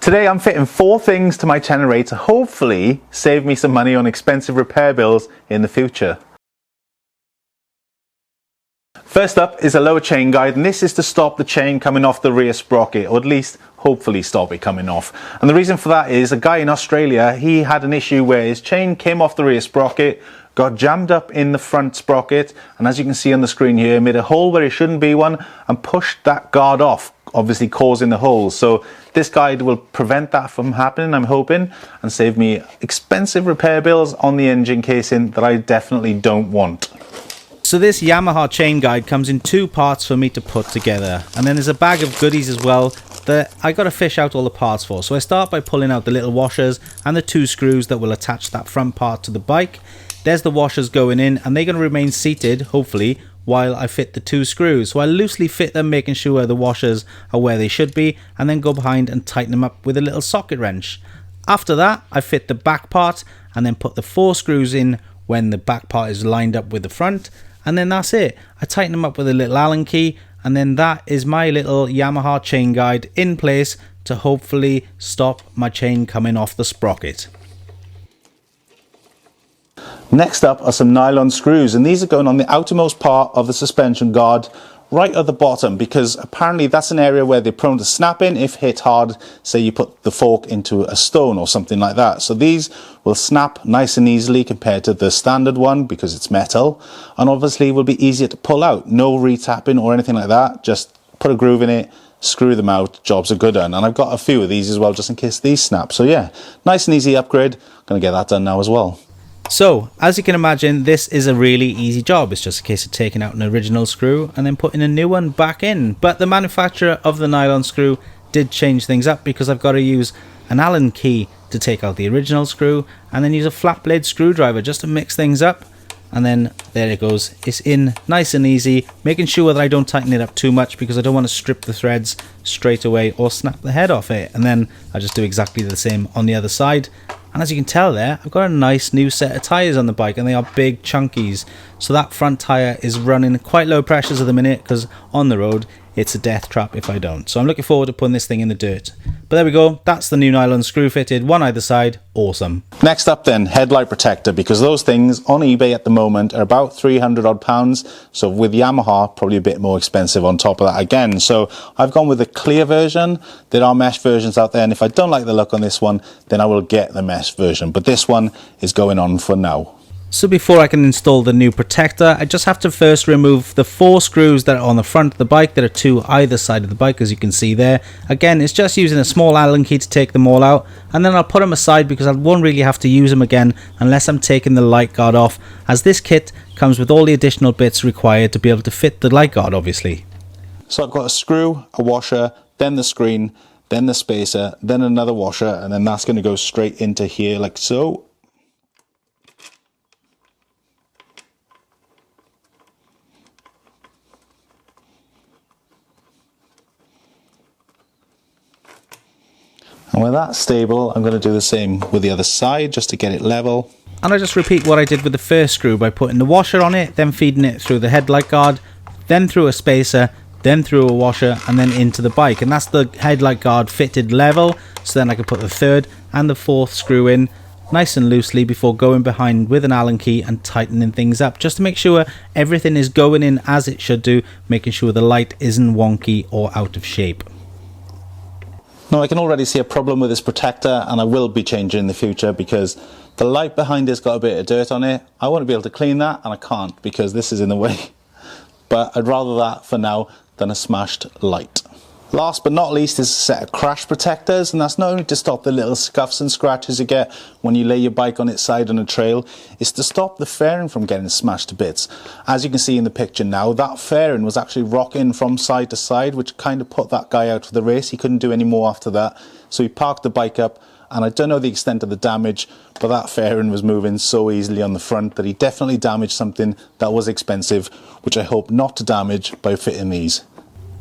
Today I'm fitting 4 things to my Tenere to hopefully save me some money on expensive repair bills in the future. First up is a lower chain guide, and this is to stop the chain coming off the rear sprocket, or at least hopefully stop it coming off. And the reason for that is a guy in Australia, he had an issue where his chain came off the rear sprocket, got jammed up in the front sprocket, and as you can see on the screen here, made a hole where it shouldn't be one and pushed that guard off, obviously causing the hole. So this guide will prevent that from happening, I'm hoping, and save me expensive repair bills on the engine casing that I definitely don't want. So this Yamaha chain guide comes in 2 parts for me to put together, and then there's a bag of goodies as well that I got to fish out all the parts for. So I start by pulling out the little washers and the 2 screws that will attach that front part to the bike. There's the washers going in, and they're going to remain seated, hopefully, while I fit the 2 screws. So I loosely fit them, making sure the washers are where they should be, and then go behind and tighten them up with a little socket wrench. After that, I fit the back part and then put the 4 screws in when the back part is lined up with the front. And then that's it. I tighten them up with a little Allen key, and then that is my little Yamaha chain guide in place to hopefully stop my chain coming off the sprocket. Next up are some nylon screws, and these are going on the outermost part of the suspension guard, right at the bottom, because apparently that's an area where they're prone to snapping if hit hard. Say you put the fork into a stone or something like that. So these will snap nice and easily compared to the standard one because it's metal, and obviously will be easier to pull out. No retapping or anything like that. Just put a groove in it, screw them out, jobs are good done. And I've got a few of these as well just in case these snap. So yeah, nice and easy upgrade. Gonna get that done now as well. So, as you can imagine, this is a really easy job. It's just a case of taking out an original screw and then putting a new one back in. But the manufacturer of the nylon screw did change things up, because I've got to use an Allen key to take out the original screw and then use a flat blade screwdriver just to mix things up. And then there it goes. It's in nice and easy, making sure that I don't tighten it up too much because I don't want to strip the threads straight away or snap the head off it. And then I just do exactly the same on the other side. And as you can tell there, I've got a nice new set of tyres on the bike, and they are big chunkies. So that front tyre is running quite low pressures at the minute, because on the road it's a death trap if I don't. So I'm looking forward to putting this thing in the dirt. But there we go, that's the new nylon screw fitted, one either side, awesome. Next up then, headlight protector, because those things on eBay at the moment are about 300 odd pounds. So with Yamaha, probably a bit more expensive on top of that again. So I've gone with the clear version. There are mesh versions out there, and if I don't like the look on this one, then I will get the mesh version. But this one is going on for now. So before I can install the new protector, I just have to first remove the 4 screws that are on the front of the bike. There are 2 either side of the bike, as you can see there. Again, it's just using a small Allen key to take them all out, and then I'll put them aside because I won't really have to use them again unless I'm taking the light guard off, as this kit comes with all the additional bits required to be able to fit the light guard, obviously. So I've got a screw, a washer, then the screen, then the spacer, then another washer, and then that's going to go straight into here like so. And with that stable, I'm going to do the same with the other side just to get it level. And I just repeat what I did with the first screw by putting the washer on it, then feeding it through the headlight guard, then through a spacer, then through a washer, and then into the bike. And that's the headlight guard fitted level, so then I can put the 3rd and the 4th screw in nice and loosely before going behind with an Allen key and tightening things up, just to make sure everything is going in as it should do, making sure the light isn't wonky or out of shape. Now I can already see a problem with this protector, and I will be changing in the future because the light behind it's got a bit of dirt on it. I want to be able to clean that, and I can't because this is in the way. But I'd rather that for now than a smashed light. Last but not least is a set of crash protectors, and that's not only to stop the little scuffs and scratches you get when you lay your bike on its side on a trail, it's to stop the fairing from getting smashed to bits. As you can see in the picture now, that fairing was actually rocking from side to side, which kind of put that guy out of the race. He couldn't do any more after that, so he parked the bike up, and I don't know the extent of the damage, but that fairing was moving so easily on the front that he definitely damaged something that was expensive, which I hope not to damage by fitting these.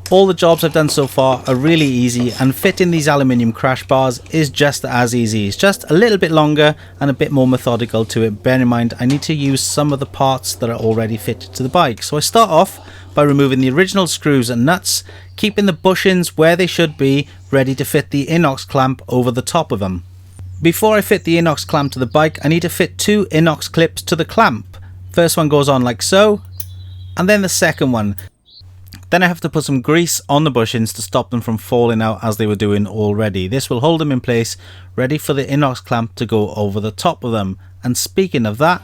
All the jobs I've done so far are really easy, and fitting these aluminium crash bars is just as easy. It's just a little bit longer and a bit more methodical to it. Bear in mind, I need to use some of the parts that are already fitted to the bike. So I start off by removing the original screws and nuts, keeping the bushings where they should be, ready to fit the inox clamp over the top of them. Before I fit the inox clamp to the bike, I need to fit 2 inox clips to the clamp. First one goes on like so, and then the second one. Then I have to put some grease on the bushings to stop them from falling out as they were doing already. This will hold them in place, ready for the inox clamp to go over the top of them. And speaking of that,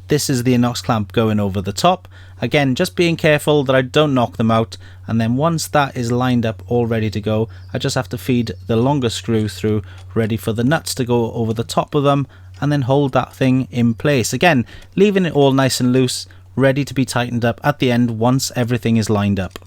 this is the inox clamp going over the top. Again, just being careful that I don't knock them out, and then once that is lined up all ready to go, I just have to feed the longer screw through, ready for the nuts to go over the top of them, and then hold that thing in place. Again, leaving it all nice and loose, ready to be tightened up at the end once everything is lined up.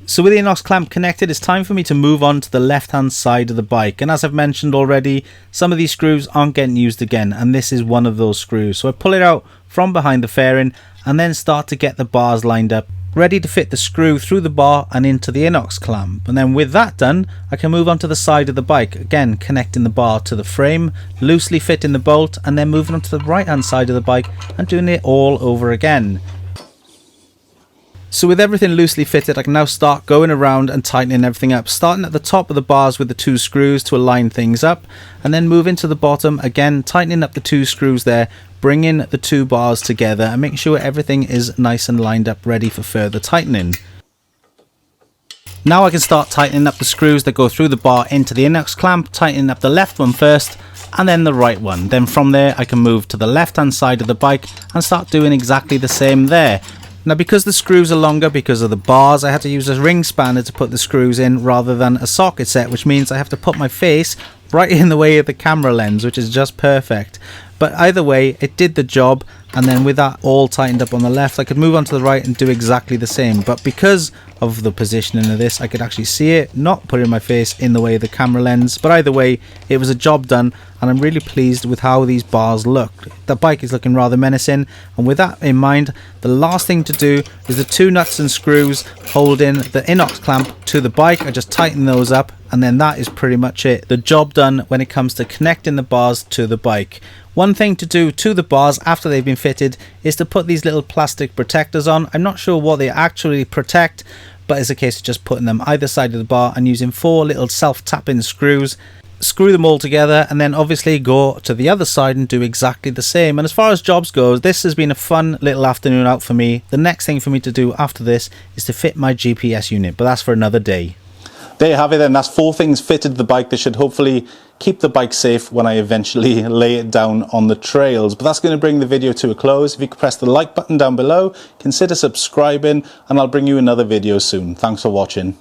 So with the inox clamp connected, it's time for me to move on to the left hand side of the bike, and as I've mentioned already, some of these screws aren't getting used again, and this is one of those screws. So I pull it out from behind the fairing and then start to get the bars lined up, ready to fit the screw through the bar and into the inox clamp. And then with that done, I can move on to the side of the bike, again connecting the bar to the frame, loosely fitting the bolt, and then moving on to the right hand side of the bike and doing it all over again. So with everything loosely fitted, I can now start going around and tightening everything up, starting at the top of the bars with the 2 screws to align things up, and then moving to the bottom, again tightening up the 2 screws there, bringing the 2 bars together and making sure everything is nice and lined up, ready for further tightening. Now I can start tightening up the screws that go through the bar into the inox clamp, tightening up the left one first and then the right one. Then from there I can move to the left hand side of the bike and start doing exactly the same there. Now because the screws are longer because of the bars, I had to use a ring spanner to put the screws in rather than a socket set, which means I have to put my face right in the way of the camera lens, which is just perfect. But either way, it did the job, and then with that all tightened up on the left, I could move on to the right and do exactly the same. But because of the positioning of this, I could actually see it, not putting my face in the way of the camera lens. But either way, it was a job done, and I'm really pleased with how these bars look. The bike is looking rather menacing, and with that in mind, the last thing to do is the 2 nuts and screws holding the inox clamp to the bike. I just tighten those up, and then that is pretty much it. The job done when it comes to connecting the bars to the bike. One thing to do to the bars after they've been fitted is to put these little plastic protectors on. I'm not sure what they actually protect, but it's a case of just putting them either side of the bar and using 4 little self-tapping screws. Screw them all together and then obviously go to the other side and do exactly the same. And as far as jobs goes, this has been a fun little afternoon out for me. The next thing for me to do after this is to fit my GPS unit, but that's for another day. There you have it then. That's 4 things fitted to the bike that should hopefully keep the bike safe when I eventually lay it down on the trails. But that's going to bring the video to a close. If you could press the like button down below, consider subscribing, and I'll bring you another video soon. Thanks for watching.